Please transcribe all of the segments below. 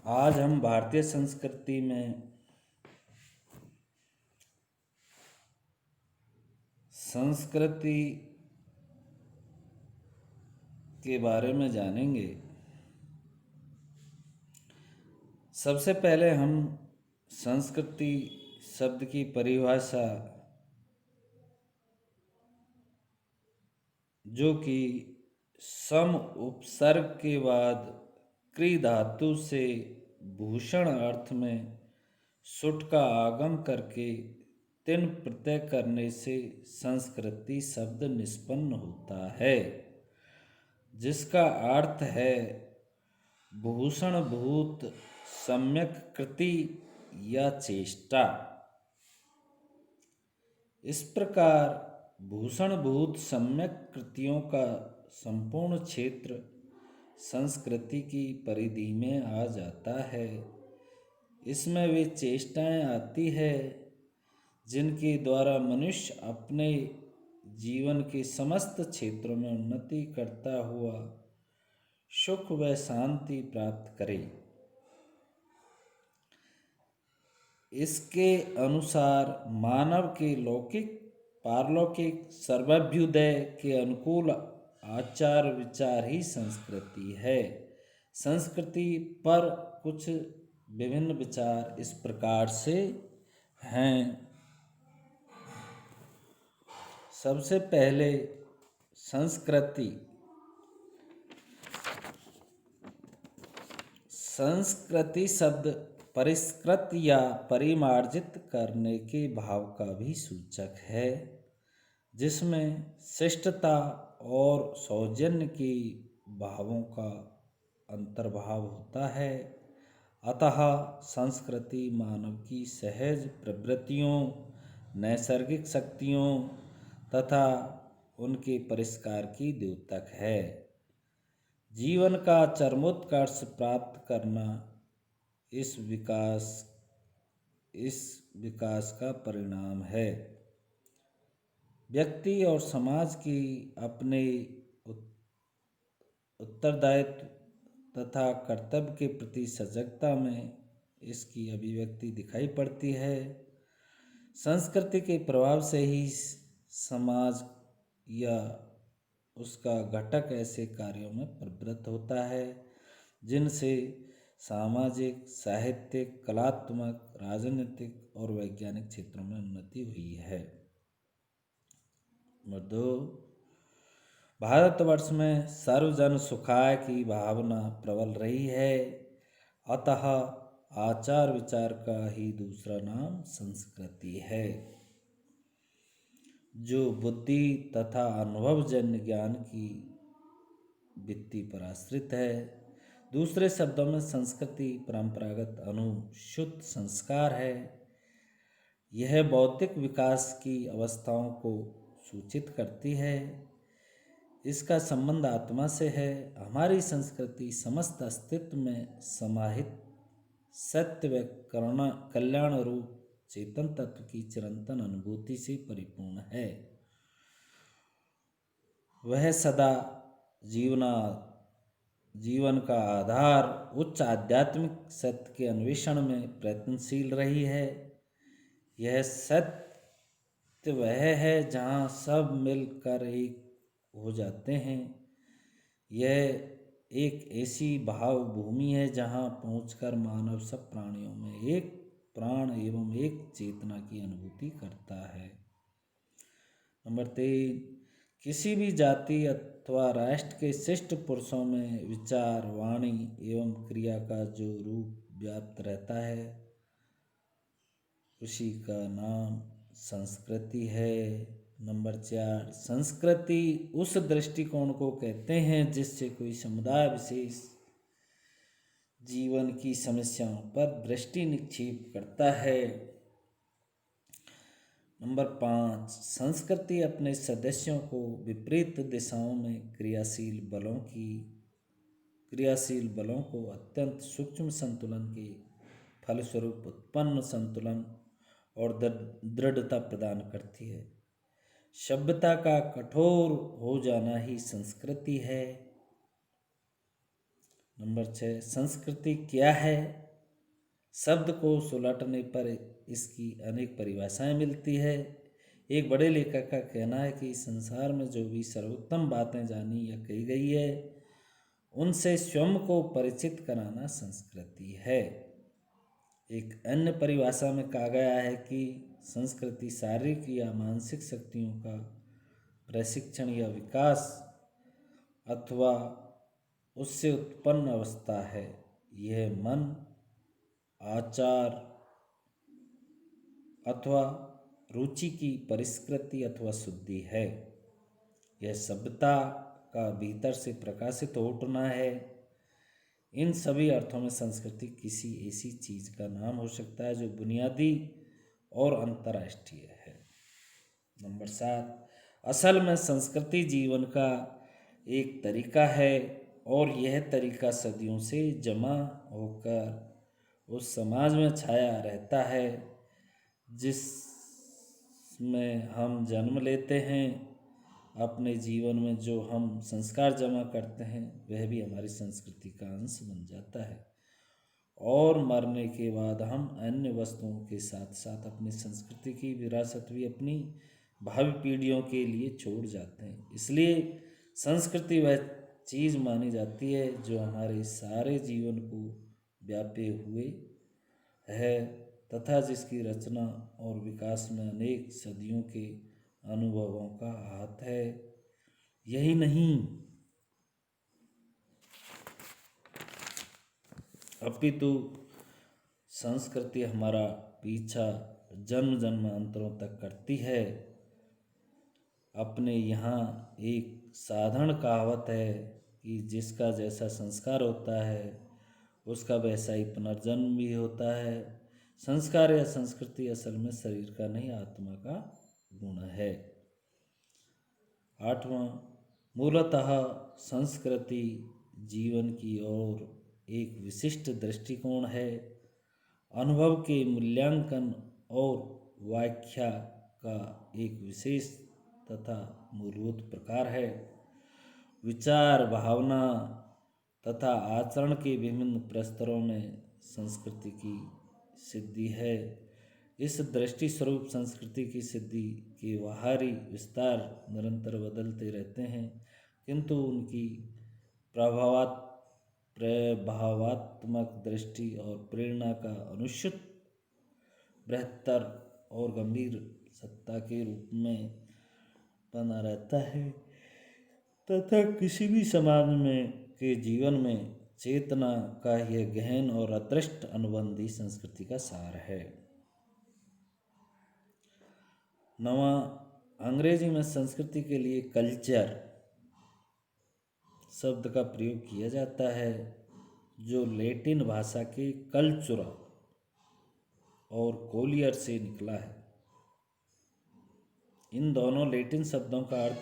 आज हम भारतीय संस्कृति में संस्कृति के बारे में जानेंगे। सबसे पहले हम संस्कृति शब्द की परिभाषा, जो कि सम उपसर्ग के बाद क्री धातु से भूषण अर्थ में सुट का आगम करके तिन प्रत्यय करने से संस्कृति शब्द निष्पन्न होता है, जिसका अर्थ है भूषण भूत सम्यक कृति या चेष्टा। इस प्रकार भूषण भूत सम्यक कृतियों का संपूर्ण क्षेत्र संस्कृति की परिधि में आ जाता है। इसमें वे चेष्टाएं आती है जिनके द्वारा मनुष्य अपने जीवन के समस्त क्षेत्रों में उन्नति करता हुआ सुख व शांति प्राप्त करे। इसके अनुसार मानव के लौकिक पारलौकिक सर्वाभ्युदय के अनुकूल आचार विचार ही संस्कृति है। संस्कृति पर कुछ विभिन्न विचार इस प्रकार से हैं। सबसे पहले संस्कृति शब्द परिष्कृत या परिमार्जित करने के भाव का भी सूचक है, जिसमें शिष्टता और सौजन्य के भावों का अंतर्भाव होता है। अतः संस्कृति मानव की सहज प्रवृत्तियों, नैसर्गिक शक्तियों तथा उनके परिष्कार की द्योतक है। जीवन का चरमोत्कर्ष प्राप्त करना इस विकास का परिणाम है। व्यक्ति और समाज की अपने उत्तरदायित्व तथा कर्तव्य के प्रति सजगता में इसकी अभिव्यक्ति दिखाई पड़ती है। संस्कृति के प्रभाव से ही समाज या उसका घटक ऐसे कार्यों में प्रवृत्त होता है जिनसे सामाजिक, साहित्यिक, कलात्मक, राजनीतिक और वैज्ञानिक क्षेत्रों में उन्नति हुई है। नंबर 2, भारतवर्ष में सर्वजन सुखाय की भावना प्रबल रही है। अतः आचार विचार का ही दूसरा नाम संस्कृति है, जो बुद्धि तथा अनुभवजन्य ज्ञान की वित्ति पर आश्रित है। दूसरे शब्दों में संस्कृति परंपरागत अनुशुद्ध संस्कार है। यह बौद्धिक विकास की अवस्थाओं को सूचित करती है। इसका संबंध आत्मा से है। हमारी संस्कृति समस्त अस्तित्व में समाहित सत्य व कल्याण रूप चेतन तत्व की चिरंतन अनुभूति से परिपूर्ण है। वह सदा जीवन का आधार उच्च आध्यात्मिक सत्य के अन्वेषण में प्रयत्नशील रही है। यह सत्य वह है जहाँ सब मिलकर एक हो जाते हैं। यह एक ऐसी भाव भूमि है जहाँ पहुंचकर मानव सब प्राणियों में एक प्राण एवं एक चेतना की अनुभूति करता है। नंबर 3, किसी भी जाति अथवा राष्ट्र के श्रेष्ठ पुरुषों में विचार, वाणी एवं क्रिया का जो रूप व्याप्त रहता है, उसी का नाम संस्कृति है। नंबर 4, संस्कृति उस दृष्टिकोण को कहते हैं जिससे कोई समुदाय विशेष जीवन की समस्याओं पर दृष्टि निक्षेप करता है। नंबर 5, संस्कृति अपने सदस्यों को विपरीत दिशाओं में क्रियाशील बलों को अत्यंत सूक्ष्म संतुलन के फलस्वरूप उत्पन्न संतुलन और दृढ़ता प्रदान करती है। सभ्यता का कठोर हो जाना ही संस्कृति है। नंबर 6, संस्कृति क्या है? शब्द को सुलटने पर इसकी अनेक परिभाषाएं मिलती है। एक बड़े लेखक का कहना है कि संसार में जो भी सर्वोत्तम बातें जानी या कही गई है उनसे स्वयं को परिचित कराना संस्कृति है। एक अन्य परिभाषा में कहा गया है कि संस्कृति शारीरिक या मानसिक शक्तियों का प्रशिक्षण या विकास अथवा उससे उत्पन्न अवस्था है। यह मन, आचार अथवा रुचि की परिष्कृति अथवा शुद्धि है। यह सभ्यता का भीतर से प्रकाशित हो उठना है। इन सभी अर्थों में संस्कृति किसी ऐसी चीज का नाम हो सकता है जो बुनियादी और अंतर्राष्ट्रीय है। नंबर 7, असल में संस्कृति जीवन का एक तरीका है और यह तरीका सदियों से जमा होकर उस समाज में छाया रहता है जिसमें हम जन्म लेते हैं। अपने जीवन में जो हम संस्कार जमा करते हैं वह भी हमारी संस्कृति का अंश बन जाता है और मरने के बाद हम अन्य वस्तुओं के साथ साथ अपनी संस्कृति की विरासत भी अपनी भावी पीढ़ियों के लिए छोड़ जाते हैं। इसलिए संस्कृति वह चीज़ मानी जाती है जो हमारे सारे जीवन को व्यापे हुए है तथा जिसकी रचना और विकास में अनेक सदियों के अनुभवों का हाथ है। यही नहीं अपितु संस्कृति हमारा पीछा जन्म जन्मांतरों तक करती है। अपने यहाँ एक साधारण कहावत है कि जिसका जैसा संस्कार होता है उसका वैसा ही पुनर्जन्म भी होता है। संस्कार या संस्कृति असल में शरीर का नहीं आत्मा का गुण है। 8वां, मूलतः संस्कृति जीवन की ओर एक विशिष्ट दृष्टिकोण है, अनुभव के मूल्यांकन और व्याख्या का एक विशेष तथा मूलभूत प्रकार है। विचार, भावना तथा आचरण के विभिन्न प्रस्तरों में संस्कृति की सिद्धि है। इस दृष्टि स्वरूप संस्कृति की सिद्धि के बाहरी विस्तार निरंतर बदलते रहते हैं किंतु उनकी प्रभावात्मक दृष्टि और प्रेरणा का अनुचित बृहत्तर और गंभीर सत्ता के रूप में बना रहता है तथा किसी भी समाज में के जीवन में चेतना का यह गहन और अदृष्ट अनुबंध ही संस्कृति का सार है। 9वां, अंग्रेजी में संस्कृति के लिए कल्चर शब्द का प्रयोग किया जाता है जो लैटिन भाषा के कल्चुरा और कोलियर से निकला है। इन दोनों लैटिन शब्दों का अर्थ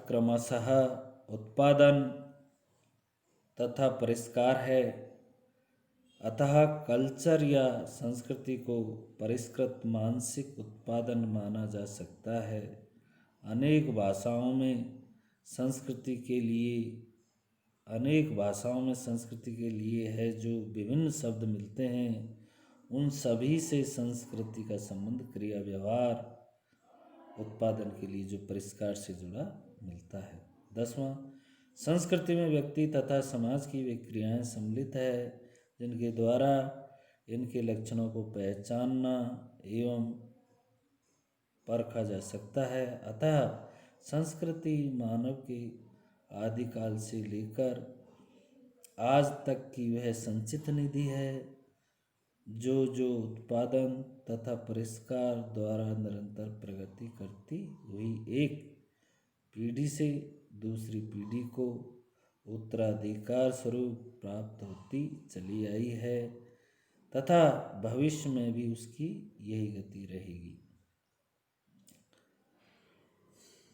क्रमशः है उत्पादन तथा परिष्कार है। अतः कल्चर या संस्कृति को परिष्कृत मानसिक उत्पादन माना जा सकता है। अनेक भाषाओं में संस्कृति के लिए है जो विभिन्न शब्द मिलते हैं उन सभी से संस्कृति का संबंध क्रिया व्यवहार उत्पादन के लिए जो परिष्कार से जुड़ा मिलता है। 10वां, संस्कृति में व्यक्ति तथा समाज की वे क्रियाएं सम्मिलित है जिनके द्वारा इनके लक्षणों को पहचानना एवं परखा जा सकता है। अतः संस्कृति मानव के आदिकाल से लेकर आज तक की वह संचित निधि है जो उत्पादन तथा परिष्कार द्वारा निरंतर प्रगति करती हुई एक पीढ़ी से दूसरी पीढ़ी को उत्तराधिकार स्वरूप प्राप्त होती चली आई है तथा भविष्य में भी उसकी यही गति रहेगी।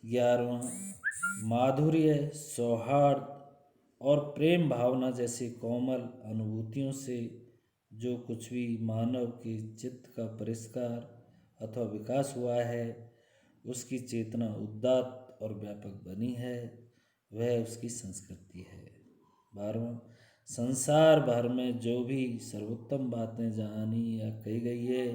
11वां, माधुर्य, सौहार्द और प्रेम भावना जैसी कोमल अनुभूतियों से जो कुछ भी मानव के चित्त का परिष्कार अथवा विकास हुआ है, उसकी चेतना उदात्त और व्यापक बनी है, वह उसकी संस्कृति है। 12वां, संसार भर में जो भी सर्वोत्तम बातें जानी या कही गई है,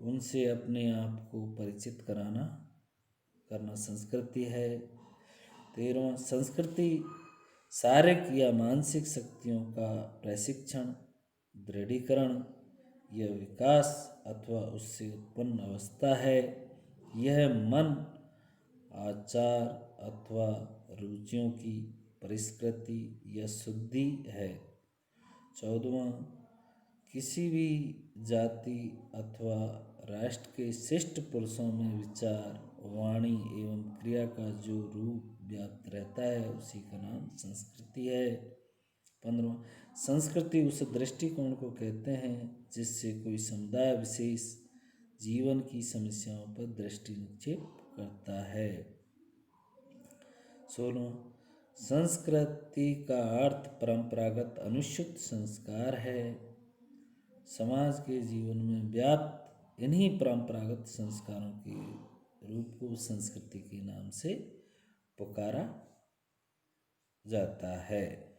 उनसे अपने आप को परिचित करना संस्कृति है। 13वां, संस्कृति शारीरिक या मानसिक शक्तियों का प्रशिक्षण, दृढ़ीकरण या विकास अथवा उससे उत्पन्न अवस्था है। यह मन, आचार अथवा रुचियों की परिष्कृति या शुद्धि है। 14वां, किसी भी जाति अथवा राष्ट्र के श्रेष्ठ पुरुषों में विचार, वाणी एवं क्रिया का जो रूप व्याप्त रहता है, उसी का नाम संस्कृति है। 15वां, संस्कृति उस दृष्टिकोण को कहते हैं जिससे कोई समुदाय विशेष जीवन की समस्याओं पर दृष्टि निक्षेप करता है। 16वां, संस्कृति का अर्थ परंपरागत अनुसूचित संस्कार है। समाज के जीवन में व्याप्त इन्हीं परंपरागत संस्कारों के रूप को संस्कृति के नाम से पुकारा जाता है।